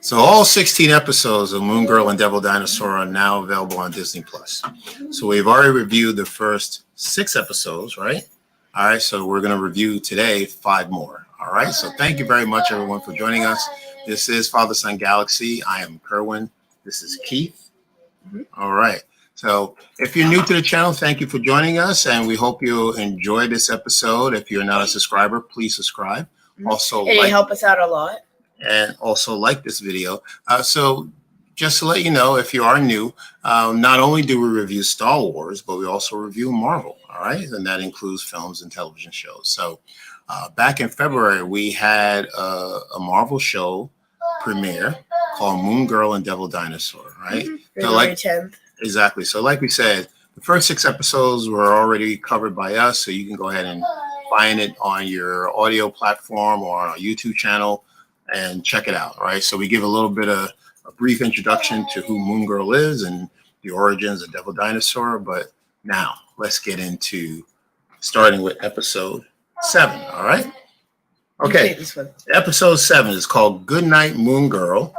So all 16 episodes of Moon Girl and Devil Dinosaur are now available on Disney Plus. So we've already reviewed the first 6 episodes, right? All right, so we're going to review today 5 more. All right, so thank you very much, everyone, for joining us. This is Father Son Galaxy. I am Kerwin. This is Keith. All right. So if you're new to the channel, thank you for joining us, and we hope you enjoy this episode. If you're not a subscriber, please subscribe. Also, and help us out a lot. And also like this video. So just to let you know, if you are new, not only do we review Star Wars, but we also review Marvel. All right, and that includes films and television shows. So back in February, we had a Marvel show premiere called Moon Girl and Devil Dinosaur. Right? So February 10th. Exactly. So like we said, the first 6 episodes were already covered by us, so you can go ahead and find it on your audio platform or on our YouTube channel and check it out. Right. So we give a little bit of a brief introduction to who Moon Girl is and the origins of Devil Dinosaur. But now let's get into starting with episode 7. All right. Okay. Episode 7 is called Goodnight Moon Girl.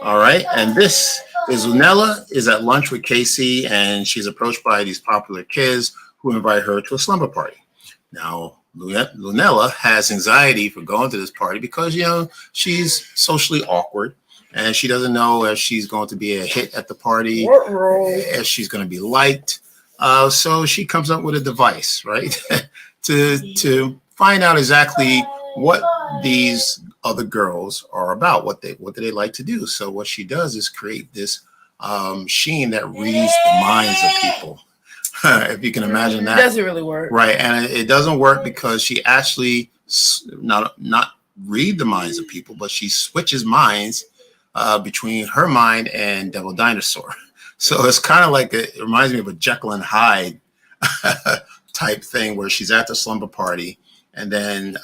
All right. And this is Lunella is at lunch with Casey, and she's approached by these popular kids who invite her to a slumber party. Now, Lunella has anxiety for going to this party because, you know, she's socially awkward and she doesn't know if she's going to be a hit at the party, if she's going to be liked. So she comes up with a device, right, to find out exactly what these other girls are about, what do they like to do. So what she does is create this machine that reads the minds of people. If you can imagine that. It doesn't really work. Right, and it doesn't work because she actually not read the minds of people, but she switches minds between her mind and Devil Dinosaur. So it's kind of like, it reminds me of a Jekyll and Hyde type thing where she's at the slumber party, and then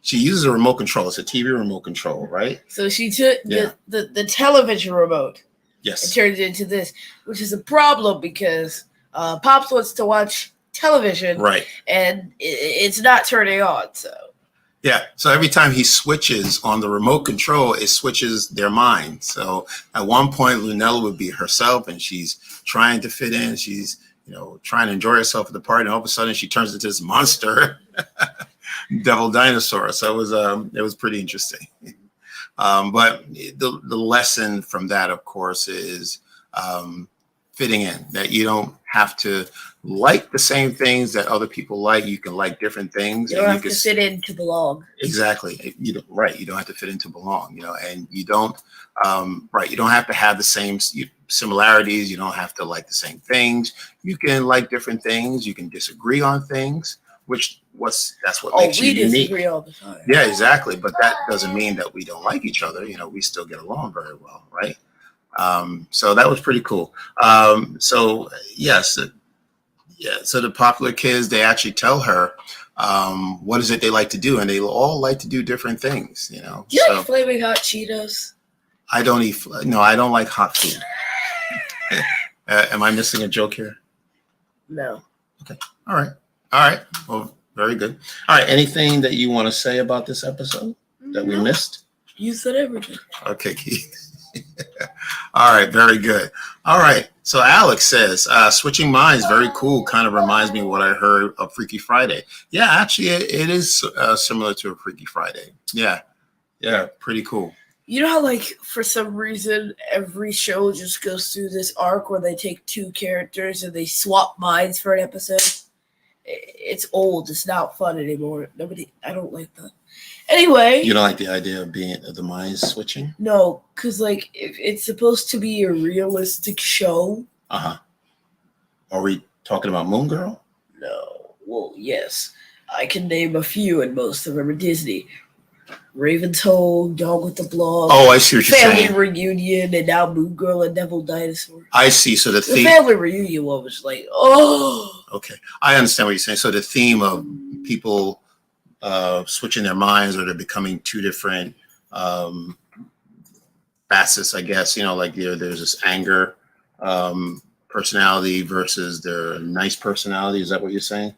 she uses a remote control. It's a TV remote control, right? So she took the television remote. Yes. And turned it into this, which is a problem because Pops wants to watch television, right? And it's not turning on. So yeah, so every time he switches on the remote control, it switches their mind. So at one point, Lunella would be herself, and she's trying to fit in. She's, you know, trying to enjoy herself at the party, and all of a sudden, she turns into this monster, Devil Dinosaur. So it was pretty interesting. But the lesson from that, of course, is fitting in, that you don't have to like the same things that other people like. You can like different things. You don't have to fit in to belong. Exactly. You don't have to fit in to belong, you know, and you don't, you don't have to have the same similarities. You don't have to like the same things. You can like different things. You can disagree on things, that's what makes you unique. We disagree all the time. Yeah, exactly. But that doesn't mean that we don't like each other. You know, we still get along very well, right? So that was pretty cool. So yes, so the popular kids, they actually tell her what is it they like to do, and they all like to do different things, you know. Do you like flaming hot Cheetos? I don't eat. No, I don't like hot food. Am I missing a joke here? No. Okay. All right. Well, very good. All right. Anything that you want to say about this episode that we missed? You said everything. Okay, Keith. All right. Very good. All right. So Alex says, switching minds, very cool. Kind of reminds me of what I heard of Freaky Friday. Yeah, actually, it is similar to a Freaky Friday. Yeah. Yeah. Pretty cool. You know how, like, for some reason, every show just goes through this arc where they take 2 characters and they swap minds for an episode? It's old. It's not fun anymore. I don't like that. Anyway. You don't like the idea of the mind switching? No, because, like, if it's supposed to be a realistic show. Uh-huh. Are we talking about Moon Girl? No. Well, yes. I can name a few, and most of them are Disney. Raven's Home, Dog with the Blog. Oh, I see what you're saying. Family Reunion, and now Moon Girl and Devil Dinosaur. I see. So the theme. Family Reunion one was like, oh. Okay, I understand what you're saying. So the theme of people switching their minds, or they're becoming 2 different facets, I guess. You know, like there's this anger personality versus their nice personality. Is that what you're saying?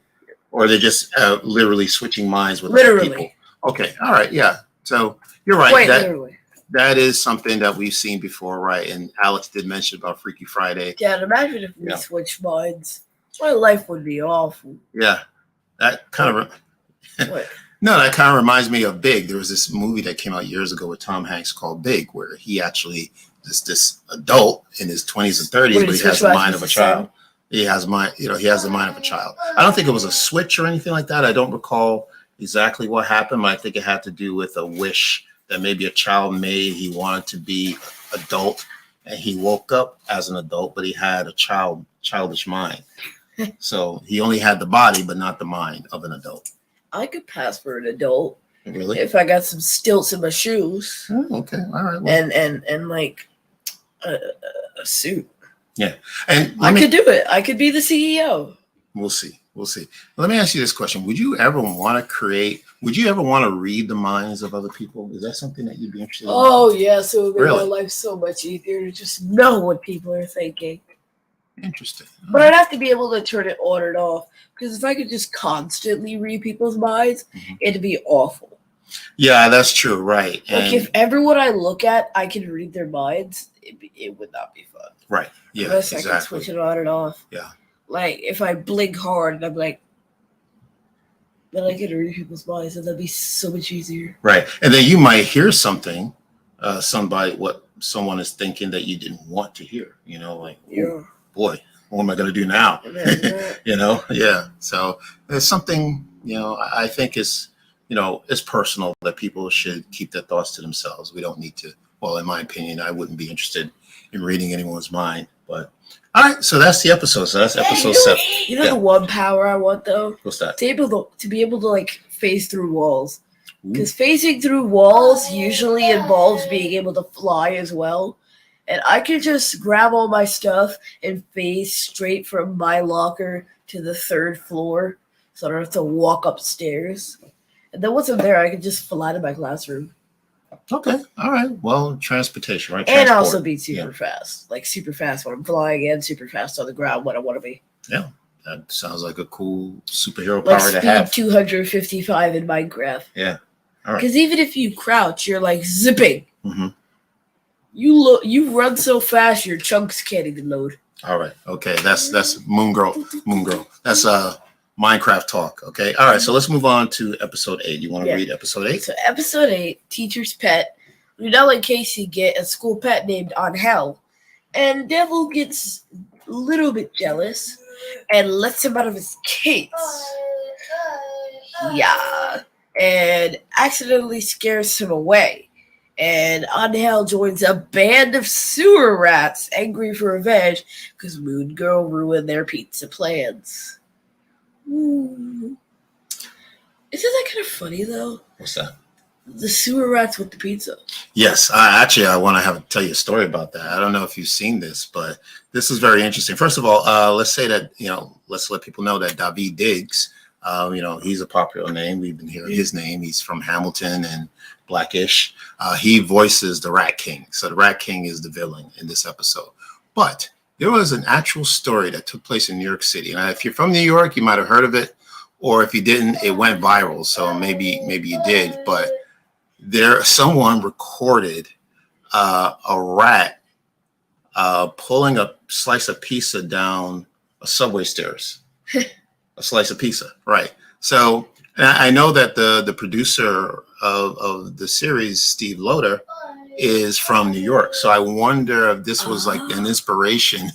Or they're just literally switching minds with other people? Okay, all right, yeah. So you're right. Quite literally. that is something that we've seen before, right? And Alex did mention about Freaky Friday. Yeah, and imagine if we switched minds. My life would be awful. Yeah, that kind of. What? No, that kind of reminds me of Big. There was this movie that came out years ago with Tom Hanks called Big, where he actually is this adult in his 20s and 30s, but he has the mind of a child. He has he has the mind of a child. I don't think it was a switch or anything like that. I don't recall exactly what happened, but I think it had to do with a wish that maybe a child made. He wanted to be adult, and he woke up as an adult, but he had a childish mind. So he only had the body, but not the mind of an adult. I could pass for an adult. Really? If I got some stilts in my shoes. Oh, okay. All right. Well. And like a suit. Yeah. And I could do it. I could be the CEO. We'll see. We'll see. Let me ask you this question. Would you ever want to read the minds of other people? Is that something that you'd be interested in? Oh, yes. It would make my life so much easier to just know what people are thinking. Interesting. But I'd have to be able to turn it on and off. Because if I could just constantly read people's minds, it'd be awful. Yeah, that's true. Right. Like if everyone I look at, I can read their minds, it would not be fun. Right. Yeah, unless I can switch it on and off. Yeah. Like if I blink hard and I'm like, then I can read people's minds and that'd be so much easier. Right. And then you might hear something, what someone is thinking that you didn't want to hear, like, boy, what am I going to do now? Yeah. So there's something, I think is, it's personal that people should keep their thoughts to themselves. We don't need to, well, in my opinion, I wouldn't be interested in reading anyone's mind, but all right. So that's the episode. So that's episode 7. The one power I want though? What's that? To be able to like phase through walls. Because phasing through walls usually involves being able to fly as well. And I could just grab all my stuff and phase straight from my locker to the 3rd floor. So I don't have to walk upstairs. And then once I'm there, I can just fly to my classroom. Okay. All right. Well, transportation, right? And also be super fast. Like super fast when I'm flying and super fast on the ground when I want to be. Yeah. That sounds like a cool superhero power to have. Like speed 255 in Minecraft. Yeah. All right. Because even if you crouch, you're like zipping. Mm-hmm. You run so fast, your chunks can't even load. All right. Okay. That's Moon Girl. That's Minecraft talk. Okay. All right. So let's move on to episode 8. You want to read episode 8? So episode 8, Teacher's Pet. Lunella and Casey get a school pet named Angel, and Devil gets a little bit jealous and lets him out of his cage. Yeah. And accidentally scares him away. And Angel joins a band of sewer rats angry for revenge because Moon Girl ruined their pizza plans. Ooh. Isn't that kind of funny though? What's that? The sewer rats with the pizza. Yes, I want to tell you a story about that. I don't know if you've seen this, but this is very interesting. First of all, let's say that let's let people know that David Diggs, he's a popular name. We've been hearing his name. He's from Hamilton and Blackish. He voices the Rat King. So the Rat King is the villain in this episode. But there was an actual story that took place in New York City. And if you're from New York, you might have heard of it. Or if you didn't, it went viral. So maybe you did. But someone recorded a rat pulling a slice of pizza down a subway stairs. A slice of pizza, right? So I know that the producer of the series, Steve Loader, is from New York. So I wonder if this was like an inspiration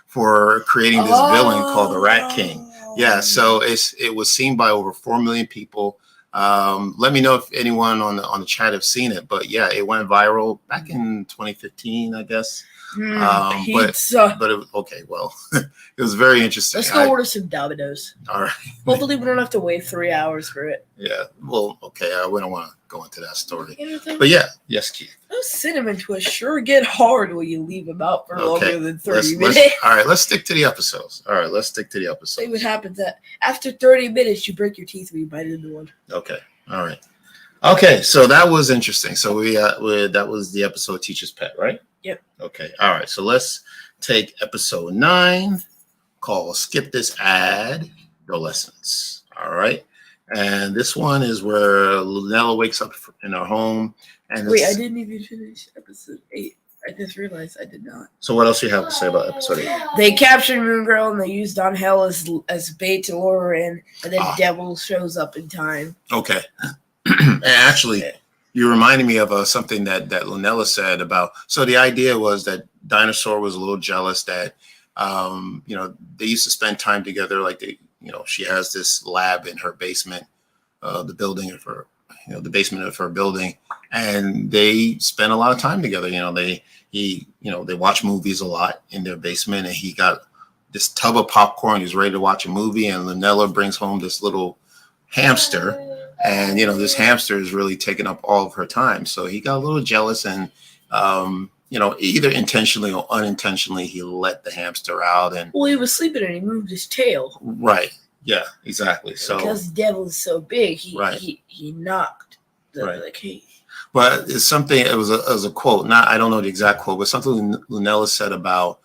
for creating this villain called the Rat King. Yeah, so it was seen by over 4 million people. Let me know if anyone on the chat have seen it. But yeah, it went viral back in 2015, I guess. Okay, well, it was very interesting. Let's go order some Domino's. All right. Hopefully, we don't have to wait 3 hours for it. Yeah. Well, okay. We don't want to go into that story. But yeah, yes, Keith. Those cinnamon twists sure get hard when you leave them out for longer than 30 minutes. All right, let's stick to the episodes. See what happens after 30 minutes, you break your teeth when you bite into one. Okay. All right. Okay, so that was interesting. So that was the episode Teacher's Pet, right? Yep. Okay. All right. So let's take episode 9 called Skip This Ad, No Lessons. All right. And this one is where Lunella wakes up in her home. And Wait, I didn't even finish episode 8. I just realized I did not. So what else do you have to say about episode 8? They captured Moon Girl and they used Don Hell as bait to lure her in, and then Devil shows up in time. Okay. And actually, you reminded me of something that Lunella said about. So the idea was that Dinosaur was a little jealous that, they used to spend time together. Like she has this lab in her basement, the building of her, the basement of her building, and they spend a lot of time together. They watch movies a lot in their basement, and he got this tub of popcorn. He's ready to watch a movie, and Lunella brings home this little hamster. And, this hamster is really taking up all of her time. So he got a little jealous and, either intentionally or unintentionally, he let the hamster out. And well, he was sleeping and he moved his tail. Right. Yeah, exactly. So because Devil is so big, he knocked the cage. But it's something, it was a quote, I don't know the exact quote, but something Lunella said about,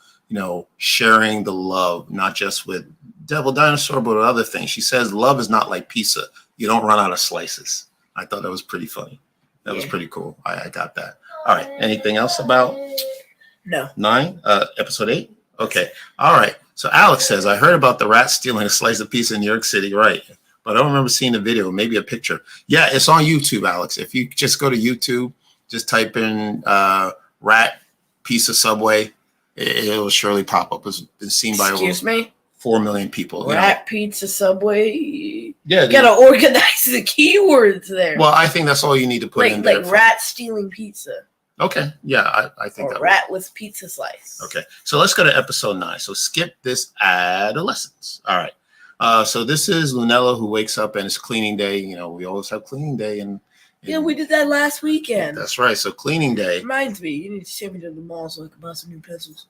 sharing the love, not just with Devil Dinosaur, but with other things. She says, love is not like pizza. You don't run out of slices. I thought that was pretty funny. That was pretty cool. I got that. All right. Anything else about No. 9? Episode 8? Okay. All right. So Alex says, I heard about the rat stealing a slice of pizza in New York City. Right. But I don't remember seeing the video, maybe a picture. Yeah, it's on YouTube, Alex. If you just go to YouTube, just type in rat pizza Subway, it will surely pop up. It's been seen by over 4 million people. Rat pizza Subway. Yeah, you gotta organize the keywords there. Well, I think that's all you need to put in there. Like rat stealing pizza. Okay, yeah, I think that rat with pizza slice. Okay, so let's go to episode 9. So skip this adolescence. All right. So this is Lunella who wakes up and it's cleaning day. We always have cleaning day, and yeah, we did that last weekend. That's right. So cleaning day. Reminds me, you need to take me to the mall so I can buy some new pencils.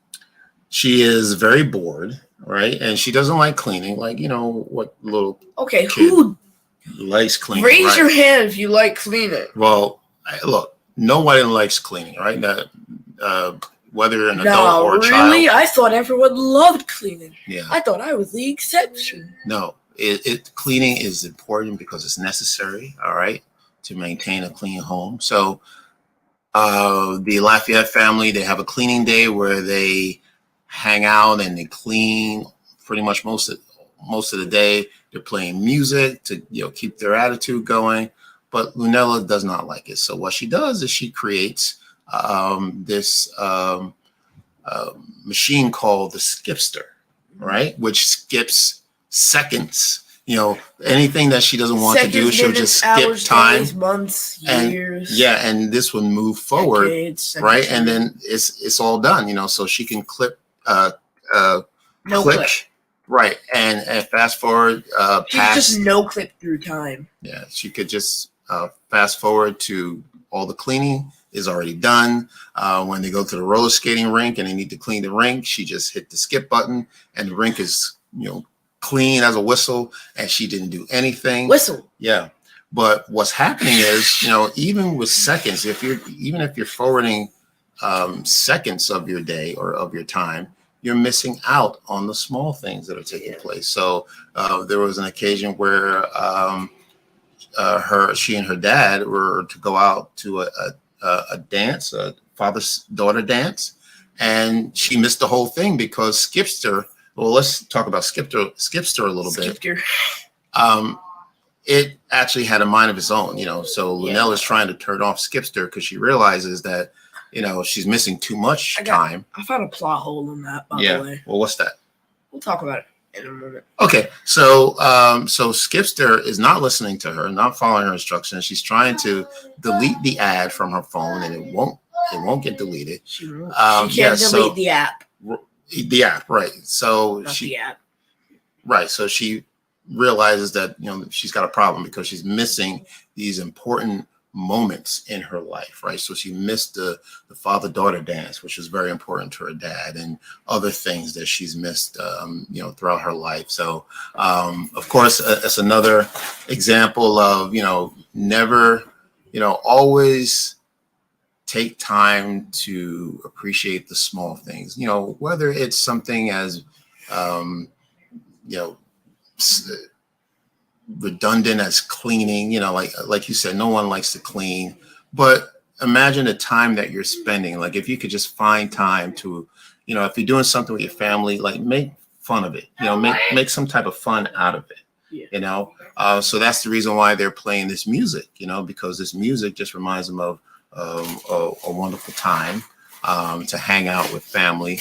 She is very bored, right? And she doesn't like cleaning. Like, what little kid who likes cleaning? Raise your hand if you like cleaning. Well, look, nobody likes cleaning, right? Whether you're an adult or a child. Really? I thought everyone loved cleaning. Yeah. I thought I was the exception. No, cleaning is important because it's necessary, all right, to maintain a clean home. So the Lafayette family, they have a cleaning day where they hang out and they clean pretty much most of the day. They're playing music to keep their attitude going, but Lunella does not like it. So what she does is she creates this machine called the skipster, right, which skips seconds. Anything that she doesn't want to do, she'll just skip time, days, months, years. And this will move forward, decades, right, and then it's all done. So she can click, right, and fast forward. She can just no clip through time. Yeah, she could just fast forward to all the cleaning is already done. When they go to the roller skating rink and they need to clean the rink, she just hit the skip button, and the rink is clean as a whistle, and she didn't do anything. Whistle. Yeah. But what's happening is, even with seconds, if you're forwarding seconds of your day or of your time, you're missing out on the small things that are taking place. So there was an occasion where she and her dad were to go out to a dance, a father-daughter dance, and she missed the whole thing because Skipster. Well, let's talk about Skipster a little bit. It actually had a mind of its own, So Lunella is trying to turn off Skipster because she realizes that, she's missing too much time. I found a plot hole in that, by the way. Well, what's that? We'll talk about it in a minute. Okay, so Skipster is not listening to her, not following her instructions. She's trying to delete the ad from her phone, and it won't get deleted. She can't delete the app. The app, right? So the app. Right. So she realizes that she's got a problem because she's missing these important moments in her life, right? So she missed the father-daughter dance, which is very important to her dad, and other things that she's missed, throughout her life. So, of course, it's another example of never, always take time to appreciate the small things, whether it's something as, redundant as cleaning. Like you said, no one likes to clean, but imagine the time that you're spending. Like if you could just find time to, if you're doing something with your family, like make fun of it. Make some type of fun out of it. Yeah. So that's the reason why they're playing this music. Because this music just reminds them of a wonderful time to hang out with family.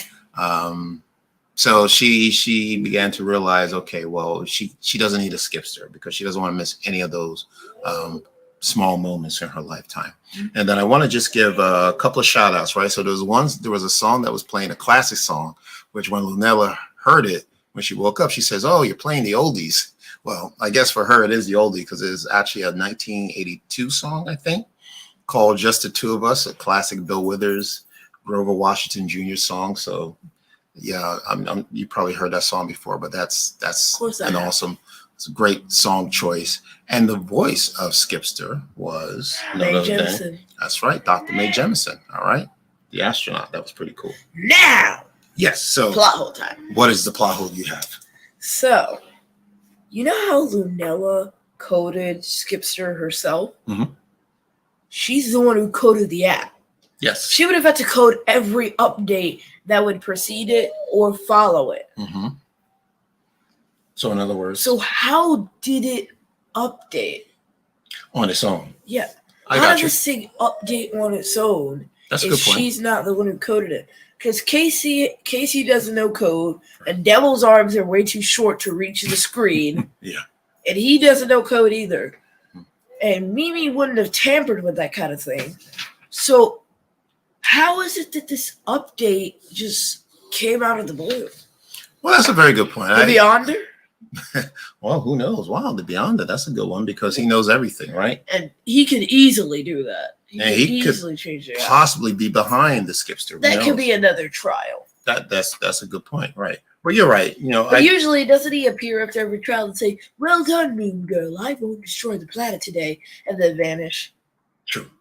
So she began to realize, okay, well, she doesn't need a skipster because she doesn't want to miss any of those small moments in her lifetime. And then I want to just give a couple of shout outs, right? So there was a song that was playing, a classic song, which when Lunella heard it, when she woke up, she says, "Oh, you're playing the oldies." Well, I guess for her, it is the oldie because it's actually a 1982 song, I think, called Just the Two of Us, a classic Bill Withers, Grover Washington Jr. song. So yeah, you probably heard that song before, but that's an awesome, it's a great song choice. And the voice of Skipster was Mae Jemison. That's right, Dr. Mae Jemison. All right, the astronaut. That was pretty cool. Now, yes. So plot hole time. What is the plot hole you have? So, you know how Lunella coded Skipster herself? Mm-hmm. She's the one who coded the app. Yes. She would have had to code every update that would precede it or follow it. Mm-hmm. So in other words. So how did it update? On its own. Yeah. How does this thing update on its own? That's a good point. She's not the one who coded it. Because Casey doesn't know code, and Devil's arms are way too short to reach the screen. Yeah. And he doesn't know code either. And Mimi wouldn't have tampered with that kind of thing. So how is it that this update just came out of the blue? Well, that's a very good point. The Beyonder? Well, who knows? Wow, the Beyonder, that's a good one because he knows everything, right? And he could easily do that. He could easily change it. Possibly be behind the Skipster. That could be another trial. That's a good point, right? But you're right. But usually doesn't he appear after every trial and say, "Well done, Moon Girl. I won't destroy the planet today," and then vanish? True.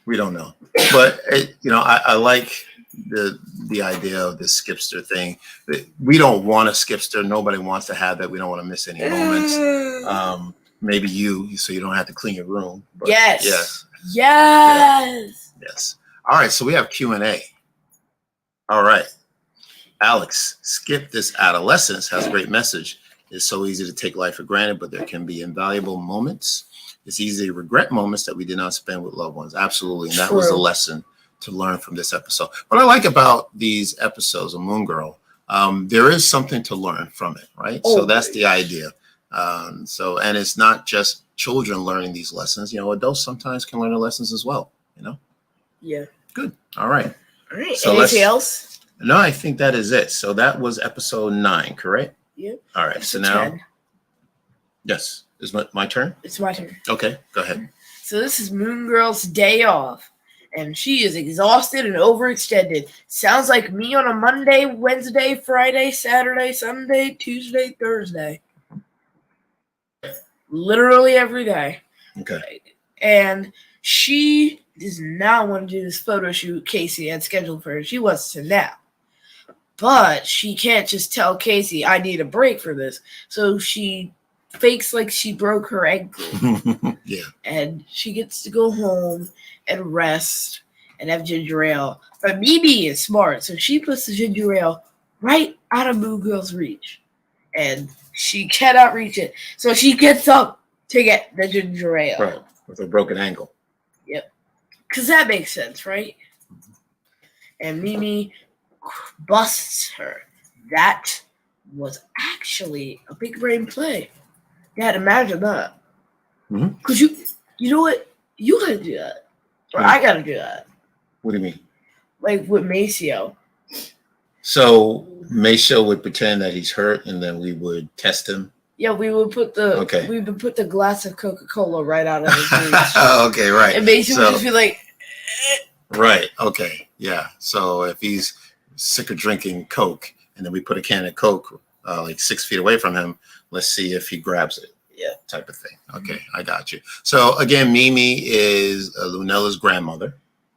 We don't know, but I like the idea of this Skipster thing. We don't want a Skipster. Nobody wants to have that. We don't want to miss any moments. Maybe so you don't have to clean your room. But Yes. All right. So we have Q&A. All right. Alex, skip this adolescence has a great message. It's so easy to take life for granted, but there can be invaluable moments. It's easy to regret moments that we did not spend with loved ones. Absolutely. And that was a lesson to learn from this episode. What I like about these episodes of Moon Girl, there is something to learn from it, right? Oh, so that's the idea. And it's not just children learning these lessons. Adults sometimes can learn the lessons as well. Yeah. Good. All right. So anything else? No, I think that is it. So that was episode 9, correct? Yep. All right. So now, 10. Yes. Is my turn? It's my turn. Okay, go ahead. So this is Moon Girl's day off, and she is exhausted and overextended. Sounds like me on a Monday, Wednesday, Friday, Saturday, Sunday, Tuesday, Thursday. Literally every day. Okay. And she does not want to do this photo shoot Casey had scheduled for her. She wants to nap. But she can't just tell Casey, I need a break for this. So she fakes like she broke her ankle. Yeah. And she gets to go home and rest and have ginger ale. But Mimi is smart, so she puts the ginger ale right out of Moon Girl's reach. And she cannot reach it. So she gets up to get the ginger ale. Right. With a broken ankle. Yep. Because that makes sense, right? And Mimi busts her. That was actually a big brain play. Dad, imagine that. Because you know what? You gotta do that. Or I gotta do that. What do you mean? Like with Maceo. So Maceo would pretend that he's hurt and then we would test him. Yeah, we would put the glass of Coca-Cola right out of his reach. Okay, right. And Maceo would just be like, right, okay, yeah. So if he's sick of drinking Coke and then we put a can of Coke like 6 feet away from him, let's see if he grabs it. Yeah, type of thing. Okay, I got you. So again, Mimi is Lunella's grandmother,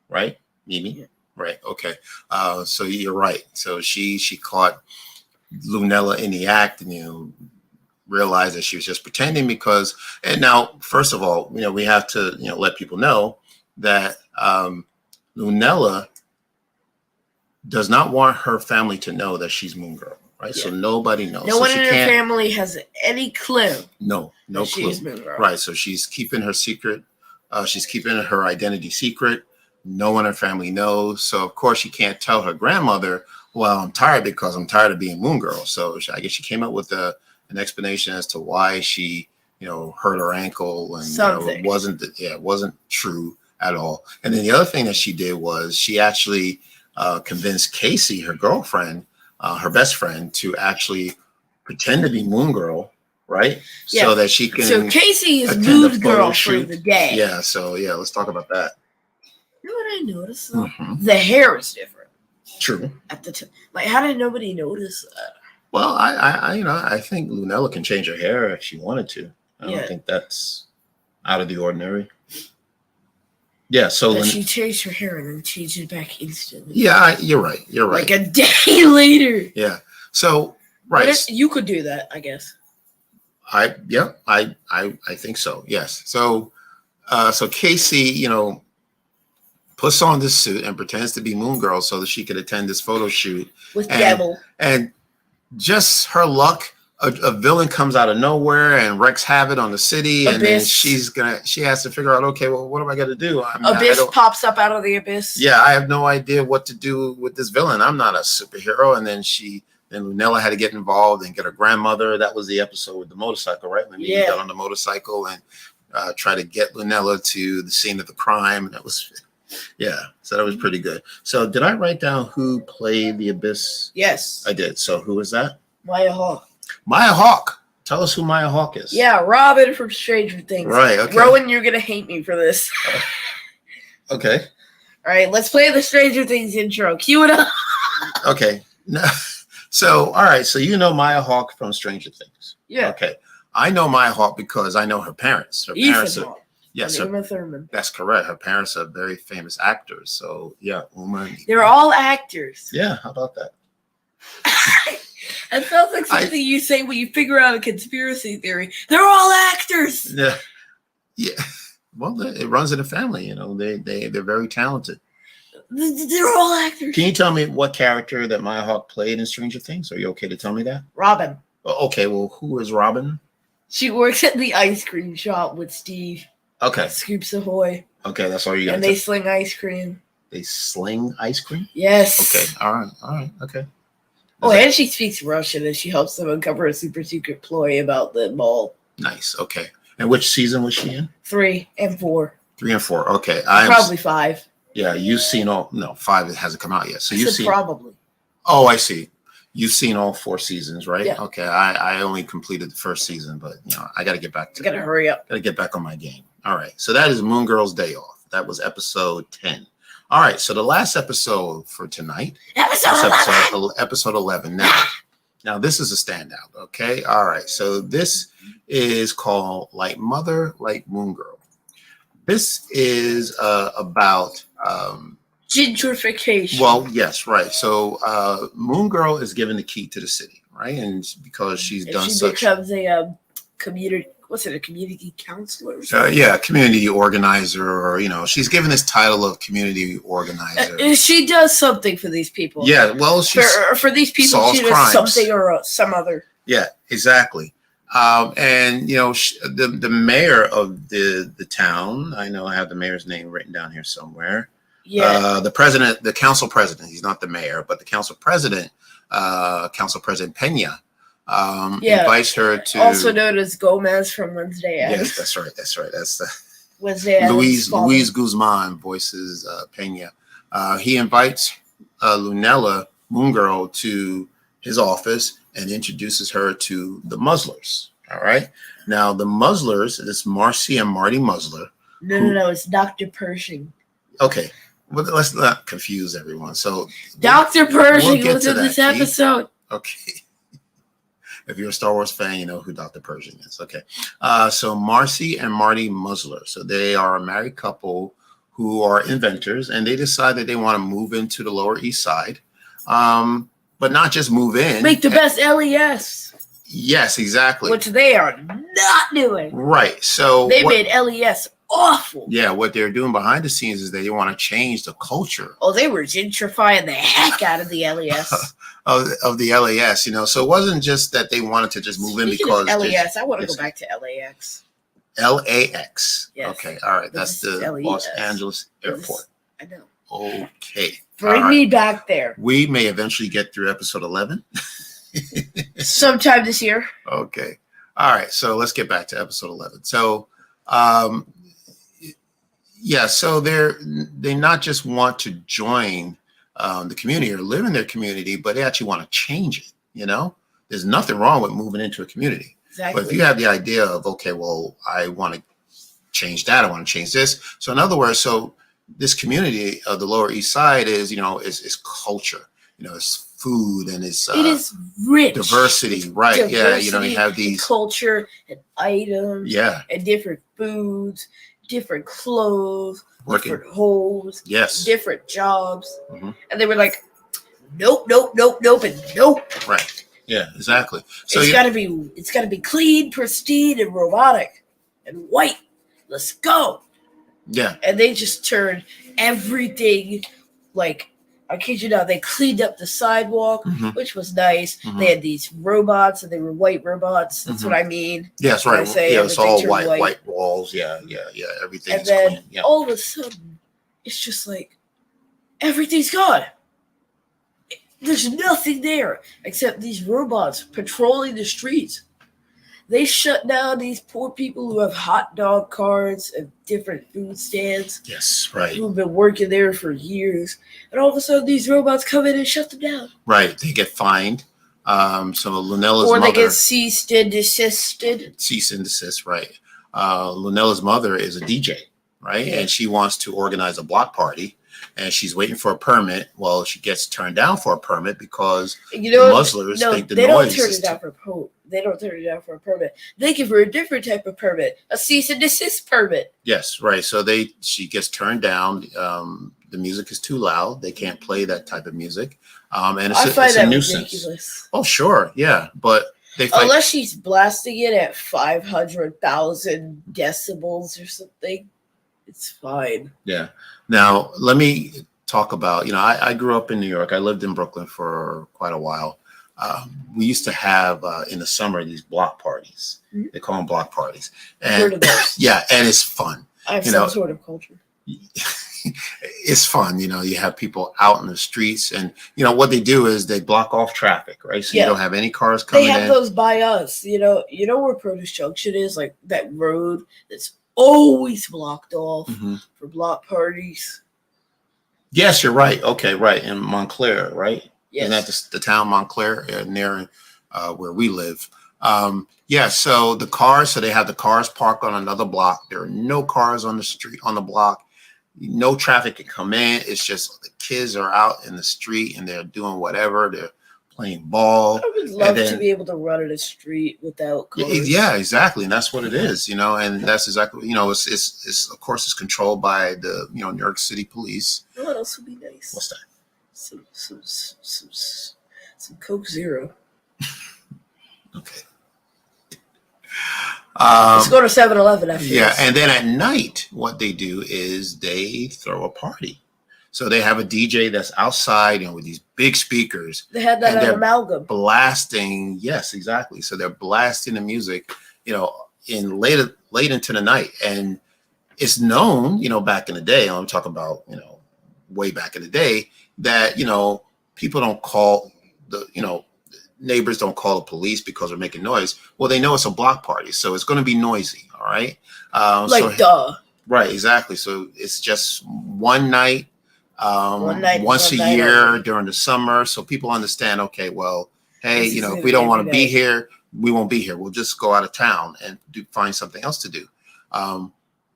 right? Mimi, yeah. Right? Okay. So you're right. So she caught Lunella in the act, and realized that she was just pretending because, and now, first of all, we have to, let people know that Lunella does not want her family to know that she's Moon Girl, right? Yeah. So nobody knows. No one in her family has any clue. No clue. She's Moon Girl. Right. So she's keeping her secret. She's keeping her identity secret. No one in her family knows. So of course she can't tell her grandmother, well, I'm tired because I'm tired of being Moon Girl. So I guess she came up with an explanation as to why she, hurt her ankle, and it wasn't true at all. And then the other thing that she did was she actually convinced Casey, her girlfriend, her best friend, to actually pretend to be Moon Girl, right? Yeah. So that she can. So Casey is Moon Girl for the day. Yeah. So let's talk about that. You know what I noticed? Mm-hmm. The hair is different. True. At the time, how did nobody notice that? Well, I think Lunella can change her hair if she wanted to. I don't think that's out of the ordinary. Yeah, so she changed her hair and then changed it back instantly. Yeah, you're right. Like a day later. Yeah. So right, you could do that, I guess. I think so. Yes. So Casey, puts on this suit and pretends to be Moon Girl so that she could attend this photo shoot with Devil. And just her luck, a villain comes out of nowhere and wreaks havoc on the city. Abyss. And then she has to figure out, okay, well, what am I going to do? Abyss pops up out of the abyss. Yeah, I have no idea what to do with this villain. I'm not a superhero. And then Lunella had to get involved and get her grandmother. That was the episode with the motorcycle, right? When he got on the motorcycle and try to get Lunella to the scene of the crime. And that was, so that was pretty good. So did I write down who played the Abyss? Yes. I did. So who is that? Maya Hawke. Maya Hawke. Tell us who Maya Hawke is. Yeah, Robin from Stranger Things. Right, okay. Rowan, you're going to hate me for this. Okay. All right, let's play the Stranger Things intro. Cue it up. Okay. So, all right. So you know Maya Hawke from Stranger Things. Yeah. Okay. I know Maya Hawke because I know her parents. Her parents are, yes, Uma Thurman. That's correct. Her parents are very famous actors. So yeah, Uma. They're all actors. Yeah, how about that? It sounds like something you say when you figure out a conspiracy theory. They're all actors. Yeah. Well, it runs in the family. They're very talented. They're all actors. Can you tell me what character that Maya Hawke played in Stranger Things? Are you okay to tell me that? Robin. Okay. Well, who is Robin? She works at the ice cream shop with Steve. Okay. Scoops Ahoy. Okay, that's all you got. And they sling ice cream. They sling ice cream? Yes. Okay. All right. Okay. And she speaks Russian, and she helps them uncover a super secret ploy about the mall. Nice. Okay. And which season was she in? 3 and 4. 3 and 4. Okay. Probably 5. Yeah, you've seen all. No, 5 hasn't come out yet. So you've seen probably. Oh, I see. You've seen all 4 seasons, right? Yeah. Okay. I only completed the first season, but I got to get back to. Got to hurry up. Got to get back on my game. All right. So that is Moon Girl's Day Off. That was episode 10. All right. So the last episode for tonight. Episode 11. Now this is a standout. Okay. All right. So this is called Like Mother, Like Moon Girl. This is about gentrification. Well, yes, right. So Moon Girl is given the key to the city, right? And because she becomes a community. What's it? A community counselor? Community organizer, or she's given this title of community organizer. She does something for these people. Yeah, well, for these people, she does something or some other. Yeah, exactly. And the mayor of the town. I know I have the mayor's name written down here somewhere. Yeah. The president, the council president. He's not the mayor, but the council president, Council President Pena. Invites her to, also known as Gomez from Wednesday Addams. Yes, that's right. That's the Wednesday Addams. Luis Guzman voices Pena. He invites Lunella, Moon Girl, to his office and introduces her to the Muzzlers. All right. Now the Muzzlers, it's Marcy and Marty Muzzler. No, it's Dr. Pershing. Okay. Well, let's not confuse everyone. So Dr. Pershing was in this episode. Okay. If you're a Star Wars fan, you know who Dr. Pershing is. Okay. So Marcy and Marty Muzzler. So they are a married couple who are inventors, and they decide that they want to move into the Lower East Side. But not just move in. Make the best LES. Yes, exactly. Which they are not doing. Right. So they made LES awful. Yeah, what they're doing behind the scenes is they want to change the culture. Oh, they were gentrifying the heck out of the LES. of the LAS, you know. So it wasn't just that they wanted to just move in because of LAS, I want to go back to LAX. LAX. Yes. Okay, all right. That's the Los Angeles airport. I know. Okay. Bring me back there. We may eventually get through episode 11. Sometime this year. Okay. All right. So let's get back to episode 11. So, yeah. So they not just want to join the community or live in their community, but they actually want to change it. You know, there's nothing wrong with moving into a community. Exactly. But if you have the idea of, okay, well, I want to change that, I want to change this. So in other words, so this community of the Lower East Side is, you know, is culture, you know, it's food and it's it is rich diversity, right? Diversity, yeah, you know, you have these culture and items, and different foods, different clothes, different homes, different jobs, and they were like, nope, and nope. Right. Yeah, exactly. So it's gotta be clean, pristine, and robotic, and white. Let's go. Yeah. And they just turned everything, like, I kid you not, they cleaned up the sidewalk, which was nice. They had these robots, and they were white robots. That's what I mean. Yes, right. Yeah, it's all white walls. Yeah. Everything. And then clean. All of a sudden, it's just like everything's gone. There's nothing there except these robots patrolling the streets. They shut down these poor people who have hot dog carts and different food stands. Yes, right. Who've been working there for years. And all of a sudden, these robots come in and shut them down. Right. They get fined. So Lunella's mother... Or they get ceased and desisted. Cease and desist, right. Lunella's mother is a DJ, right? Yeah. And she wants to organize a block party. And she's waiting for a permit. Well, she gets turned down for a permit because muzzlers think the noise. They don't turn it down for a permit. They give her a different type of permit, a cease and desist permit. Yes, right. So she gets turned down. The music is too loud. They can't play that type of music. And it's a nuisance. Ridiculous. Oh, sure, yeah, but unless she's blasting it at 500,000 decibels or something, it's fine. Yeah. Now, let me talk about, I grew up in New York. I lived in Brooklyn for quite a while. We used to have, in the summer, these block parties. They call them block parties. And, I've heard of those. Yeah, and it's fun. I have some sort of culture. It's fun. You have people out in the streets. And, what they do is they block off traffic, right? So you don't have any cars coming in. They have those by us. You know where Produce Junction is? Like that road that's always blocked off for block parties. Yes, you're right. Okay, right. In Montclair, right? Yes. Isn't that the town Montclair near where we live? Yeah, so they have the cars parked on another block. There are no cars on the street, on the block. No traffic can come in. It's just the kids are out in the street and they're doing whatever. They're playing ball. I would love to be able to run in a street without cars. Yeah, exactly. And that's what it is, and that's exactly, it's of course it's controlled by the, New York City police. What else would be nice? What's that? Some Coke Zero. Okay. Let's go to 7-Eleven after this. And then at night, what they do is they throw a party. So they have a DJ that's outside, with these big speakers. They had that at Amalgam. Blasting, yes, exactly. So they're blasting the music, in late into the night. And it's known, back in the day, I'm talking about, way back in the day, that, people don't call neighbors don't call the police because they're making noise. Well, they know it's a block party, so it's going to be noisy. All right. Duh. Right. Exactly. So it's just one night. Once a year during the summer, so people understand, okay, well, hey, if we don't want to be here, we won't be here. We'll just go out of town and find something else to do.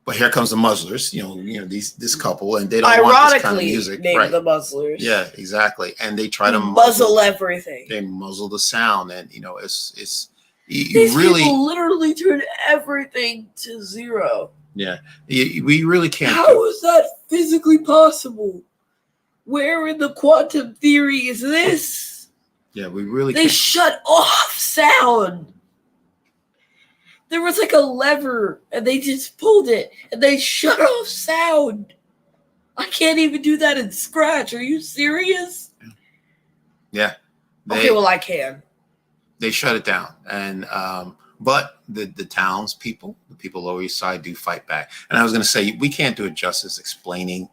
But here comes the Muzzlers, this couple, and they don't want this kind of music. Named the Muzzlers. Yeah, exactly. And they try to muzzle everything. They muzzle the sound, and these people literally turn everything to zero. Yeah, we really can't. How is that physically possible? Where in the quantum theory is this? Yeah, we really They can't. shut off sound. There was like a lever, and they just pulled it, and they shut off sound. I can't even do that in Scratch. Are you serious? Yeah. Okay, well, I can. They shut it down, and but the townspeople, the people Lower East Side, do fight back. And I was going to say, we can't do it justice explaining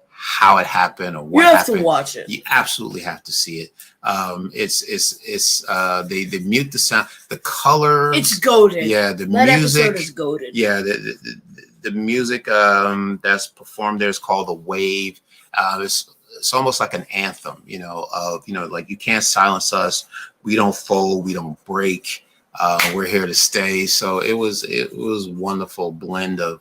how it happened or what You have happened. to watch it. You absolutely have to see it. They mute the sound, the colors. It's goated. Yeah, the that music episode is goated. Yeah, the music that's performed there is called the Wave. It's almost like an anthem, like you can't silence us. We don't fold, we don't break. We're here to stay. So it was wonderful blend of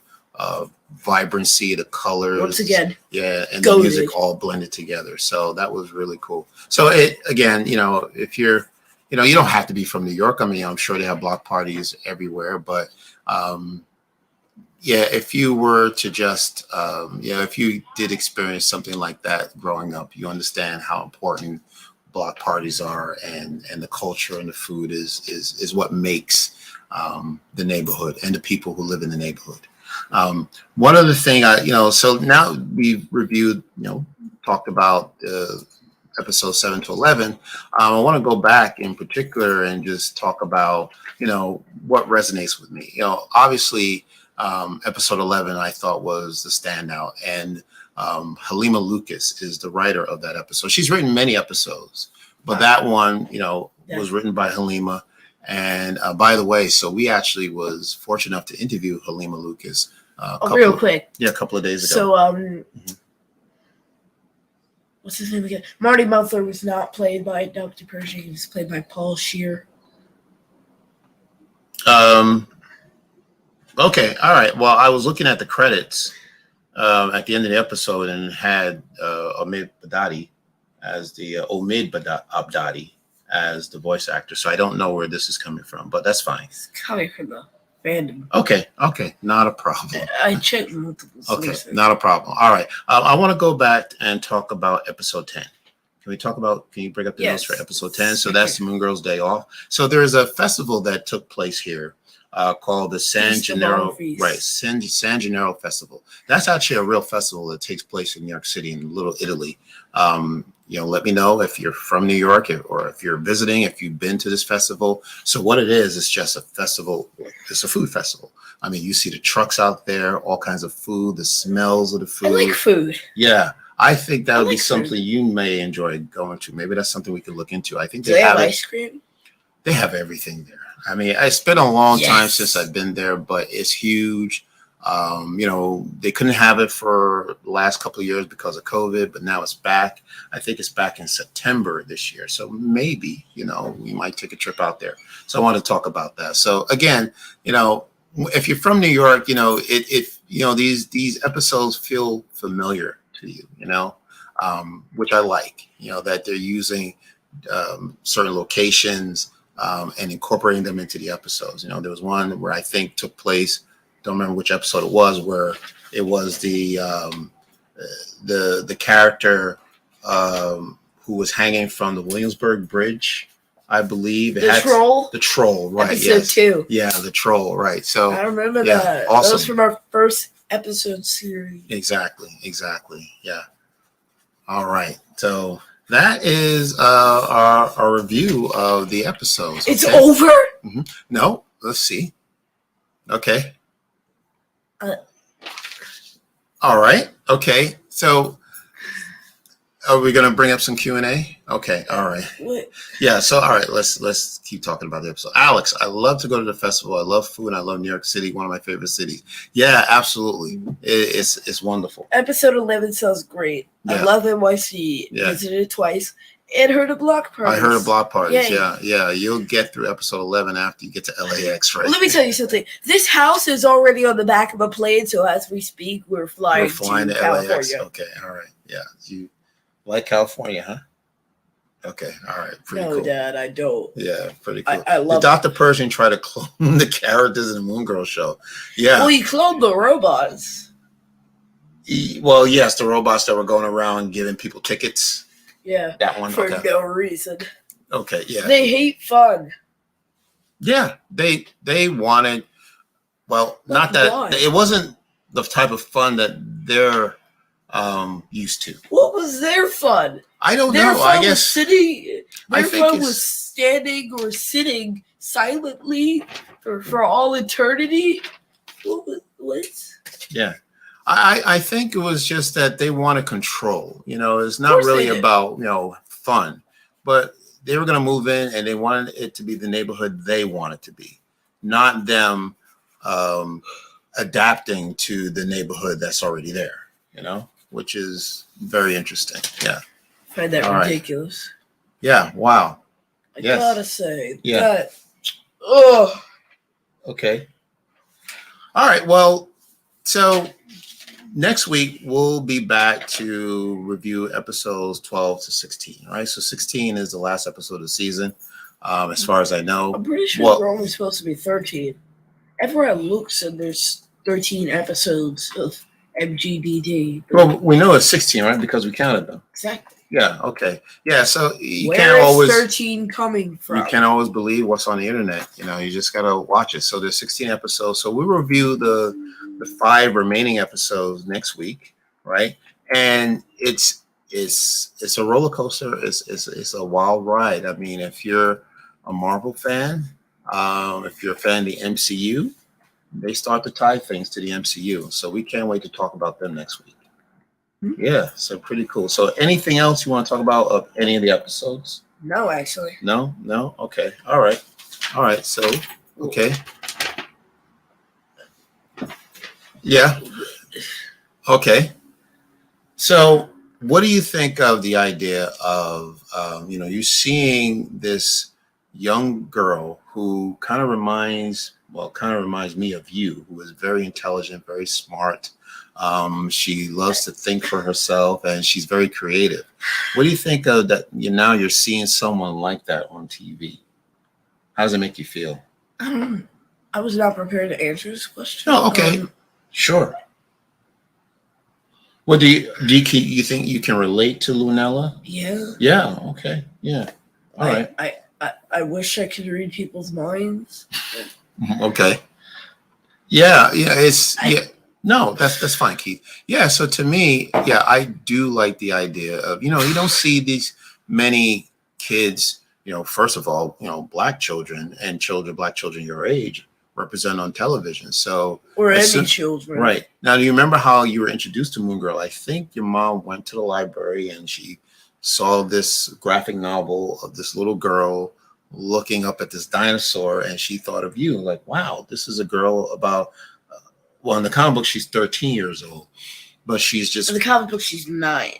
vibrancy, the colors, once again, and the music all blended together. So that was really cool. So it again, if you're, you don't have to be from New York. I mean, I'm sure they have block parties everywhere, but if you were to just, if you did experience something like that growing up, you understand how important block parties are, and the culture and the food is what makes the neighborhood and the people who live in the neighborhood. One other thing, so now we've reviewed, talked about episode 7 to 11. I want to go back in particular and just talk about, what resonates with me. Obviously, episode 11 I thought was the standout, and Halima Lucas is the writer of that episode. She's written many episodes, but that one, was written by Halima. And by the way, so we actually was fortunate enough to interview Halima Lucas. Real quick. Yeah, a couple of days ago. So, what's his name again? Marty Muffler was not played by Dr. Pershing. He was played by Paul Scheer. Okay, all right. Well, I was looking at the credits at the end of the episode, and had Omid Abdadi as the voice actor. So I don't know where this is coming from, but that's fine. It's coming from the fandom. Okay, not a problem. I checked multiple sources. Okay, not a problem. All right. I want to go back and talk about episode 10. Can you bring up the notes for episode 10? So that's Moon Girl's Day Off. So there's a festival that took place here called the San Gennaro Festival. That's actually a real festival that takes place in New York City, in Little Italy. Let me know if you're from New York, or if you're visiting, if you've been to this festival. So what it is, it's just a festival. It's a food festival. I mean, you see the trucks out there, all kinds of food, the smells of the food. I like food. Yeah. I think that would be something you may enjoy going to. Maybe that's something we could look into. I think they have ice cream. They have everything there. I mean, it's been a long time since I've been there, but it's huge. They couldn't have it for the last couple of years because of COVID, but now it's back. I think it's back in September this year. So maybe, we might take a trip out there. So I want to talk about that. So again, if you're from New York, these episodes feel familiar to you, which I like, that they're using certain locations and incorporating them into the episodes. There was one where I think took place, don't remember which episode it was, where it was the character who was hanging from the Williamsburg Bridge, I believe. Troll? The troll, right. Episode 2. Yeah, the troll, right. So I remember that. Awesome. That was from our first episode series. Exactly. Yeah. All right. So that is our review of the episodes. It's over? Mm-hmm. No, let's see. Okay. All right. Okay. So are we going to bring up some Q&A? Okay. All right. What? Yeah. So, all right, let's keep talking about the episode. Alex, I love to go to the festival. I love food. And I love New York City. One of my favorite cities. Yeah, absolutely. It's wonderful. Episode 11 sounds great. Yeah. I love NYC. Visited it twice. And heard of block parties. I heard of block parties. Yeah. You'll get through episode 11 after you get to LAX, right? Let me tell you something. This house is already on the back of a plane, so as we speak, we're flying to California. LAX. Okay, all right. Yeah. You like California, huh? Okay, all right. Pretty cool. No, Dad, I don't. Yeah, pretty cool. I love Dr. Pershing tried to clone the characters in the Moon Girl show. Yeah. Well, he cloned the robots. Well, yes, the robots that were going around giving people tickets. Yeah. That one. For no reason. Okay, yeah. They hate fun. Yeah, they wanted, well, not that why? it wasn't the type of fun that they're used to. What was their fun? I don't Their know. fun I guess was sitting. I Their think fun it's- was standing or sitting silently for all eternity. What? yeah. I think it was just that they wanted control. You know, it's not course they really did. about, fun, but they were going to move in and they wanted it to be the neighborhood they wanted to be, not them adapting to the neighborhood that's already there, which is very interesting. Yeah. I find that All right. ridiculous. Yeah. Wow. I Yes. gotta say Yeah. that. Ugh. Okay. All right. Well, so next week we'll be back to review episodes 12 to 16. All right. So 16 is the last episode of the season, as far as I know. I'm pretty sure Well- we're only supposed to be 13. Everywhere I look, said there's 13 episodes of MGDT. Well, we know it's 16, right? Because we counted them. Exactly. Yeah. Okay. Yeah. So you Where can't is always 13 coming from? you can't always believe what's on the internet. You just gotta watch it. So there's 16 episodes. So we review the 5 remaining episodes next week, right? And it's a roller coaster. It's a wild ride. I mean, if you're a Marvel fan, if you're a fan of the MCU, they start to tie things to the MCU. So we can't wait to talk about them next week. Yeah, so pretty cool. So anything else you want to talk about of any of the episodes? No, actually. No? Okay. All right. So, okay. Yeah. Okay. So what do you think of the idea of, you seeing this young girl who kind of reminds me of you, who is very intelligent, very smart. She loves to think for herself and she's very creative. What do you think of that? Now you're seeing someone like that on TV. How does it make you feel? I was not prepared to answer this question. Oh, okay. Sure. Well, do you think you can relate to Lunella? Yeah. Yeah. Okay. Yeah. All right. I wish I could read people's minds. Okay. Yeah. No, that's fine, Keith. Yeah. So to me, yeah, I do like the idea of, you don't see these many kids, first of all, black children and black children your age represent on television. So or any children. Right. Now, do you remember how you were introduced to Moon Girl? I think your mom went to the library and she saw this graphic novel of this little girl looking up at this dinosaur, and she thought of you, like, wow, this is a girl about, well, in the comic book, she's 13 years old, but she's just... In the comic book, she's 9.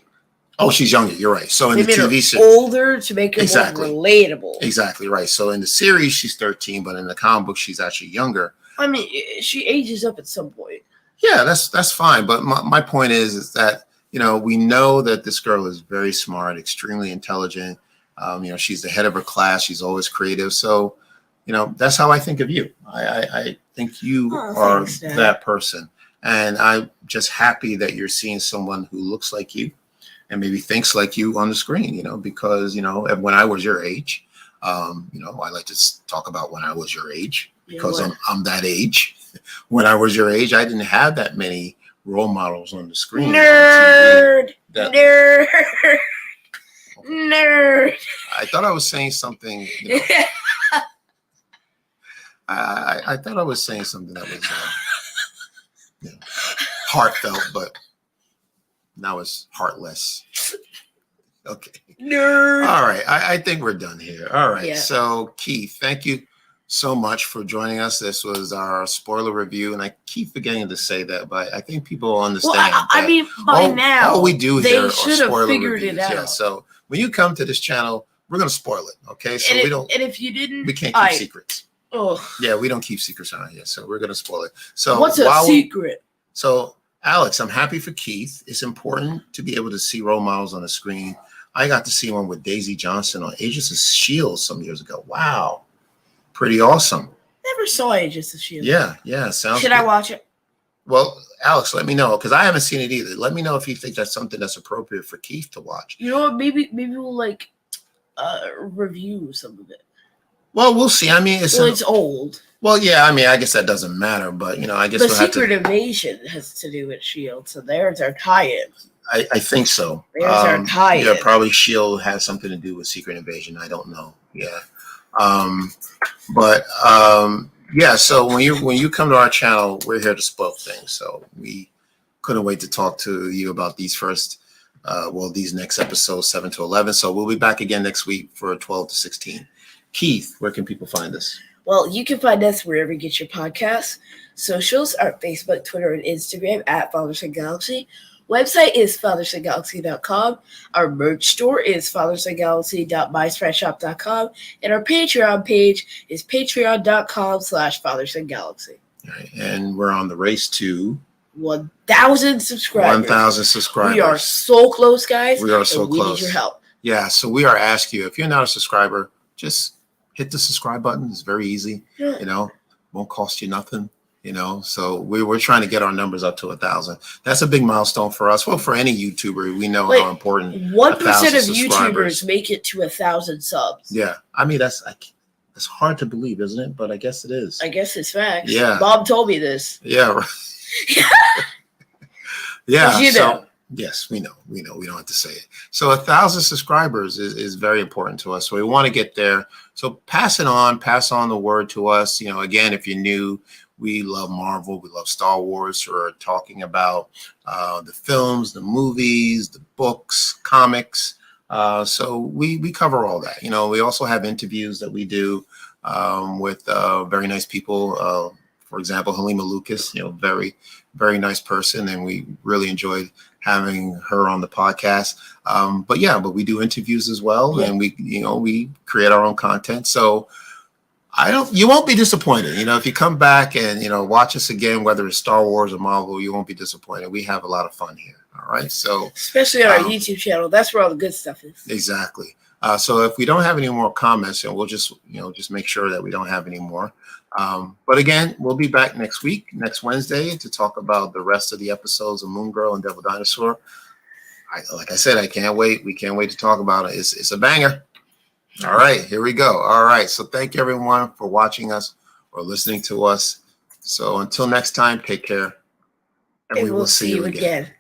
Oh, she's younger. You're right. So in they the made TV her series... older to make her more relatable. Exactly, right. So in the series, she's 13, but in the comic book, she's actually younger. I mean, she ages up at some point. Yeah, that's fine. But my point is that, we know that this girl is very smart, extremely intelligent. She's the head of her class. She's always creative. So, that's how I think of you. I think you are that person. And I'm just happy that you're seeing someone who looks like you and maybe thinks like you on the screen, because, when I was your age, I like to talk about when I was your age because I'm that age. When I was your age, I didn't have that many role models on the screen. Nerd. I thought I was saying something. I thought I was saying something that was heartfelt, but now it's heartless. Okay. Nerd. All right. I think we're done here. All right. Yeah. So, Keith, thank you so much for joining us. This was our spoiler review, and I keep forgetting to say that, but I think people understand. Well, I mean, by now, all we do here are should have spoiler figured reviews. it out. Yeah. So when you come to this channel, we're gonna spoil it. Okay. So and if you didn't, we can't keep secrets. Oh. Yeah, we don't keep secrets around here, so we're gonna spoil it. So what's a secret? So Alex, I'm happy for Keith. It's important to be able to see role models on the screen. I got to see one with Daisy Johnson on Agents of S.H.I.E.L.D. some years ago. Wow. Pretty awesome. Never saw Agents of S.H.I.E.L.D. Yeah. Sounds Should good. I watch it? Well, Alex, let me know, because I haven't seen it either. Let me know if you think that's something that's appropriate for Keith to watch. You know what? Maybe we'll review some of it. Well, we'll see. I mean, It's old. Well, yeah. I mean, I guess that doesn't matter, but I guess The we'll have Secret to. Invasion has to do with Shield, so there's our tie-in. I think so. There's our tie-in. Yeah, probably Shield has something to do with Secret Invasion. I don't know. Yeah. But yeah. So when you come to our channel, we're here to spoil things. So we couldn't wait to talk to you about these these next episodes 7 to 11. So we'll be back again next week for 12 to 16. Keith, where can people find us? Well, you can find us wherever you get your podcasts. Socials are Facebook, Twitter, and Instagram at Fatherson Galaxy. Website is fathersongalaxy.com. Our merch store is fathersongalaxy.myspreadshop.com. And our Patreon page is patreon.com/fathersongalaxy. All right, and we're on the race to 1,000 subscribers. 1,000 subscribers. We are so close, guys. We are so we close. need your help. Yeah, so we are asking you, if you're not a subscriber, just hit the subscribe button. It's very easy. Yeah. Won't cost you nothing. So we're trying to get our numbers up to 1,000. That's a big milestone for us. Well, for any YouTuber, we know how important 1% of YouTubers make it to 1,000 subs. Yeah, I mean that's hard to believe, isn't it? But I guess it is. I guess it's facts. Yeah, Bob told me this. Yeah, right. Yeah. You know. Yes, we know. We don't have to say it. So 1,000 subscribers is very important to us. So we want to get there. So pass on the word to us. Again, if you're new, we love Marvel. We love Star Wars. We're talking about the films, the movies, the books, comics. So we cover all that. We also have interviews that we do with very nice people. For example, Halima Lucas, very, very nice person. And we really enjoyed having her on the podcast. But we do interviews as well. Yeah. And we create our own content. So you won't be disappointed. If you come back and, watch us again, whether it's Star Wars or Marvel, you won't be disappointed. We have a lot of fun here. All right. So especially on our YouTube channel, that's where all the good stuff is. Exactly. So if we don't have any more comments, we'll just make sure that we don't have any more. But again, we'll be back next Wednesday, to talk about the rest of the episodes of Moon Girl and Devil Dinosaur. Like I said, I can't wait. We can't wait to talk about it. It's a banger. All right, here we go. All right. So thank you everyone for watching us or listening to us. So until next time, take care. And we will see you again.